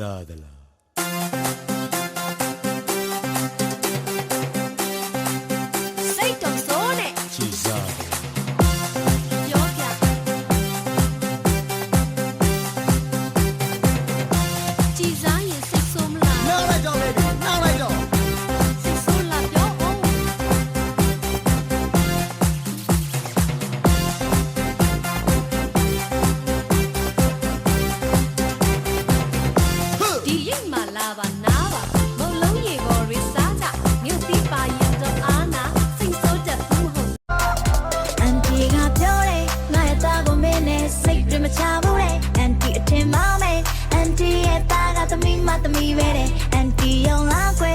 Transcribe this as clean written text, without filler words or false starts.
စားသလားစိတ်တော့စိုးနဲ့ကြည်စားသလားပြောပြကြည်စားရင်စိတ်ဆိုးမလားနောက်လိုက်တော့ baby နောက်လိုက်တော့စိတ်ဆိုးလားပြောအောင်ဒီရိတ်မှလာပါနားပါမုံလုံးရေပေါ်ရစားကြမြို့တိပါရင်တော့အားနာစိတ်ဆိုးတတ်ဘူးဟုတ်အန်တီကပြောတယ်ငါရဲ့သားကိုမင်းနဲ့စိတ်တွေမချဘူးတဲ့အန်တီအထင်မောင်းမယ်အန်တီရဲ့သားကသမီးမသမီးပဲတဲ့အန်တီရောင်လာခွေ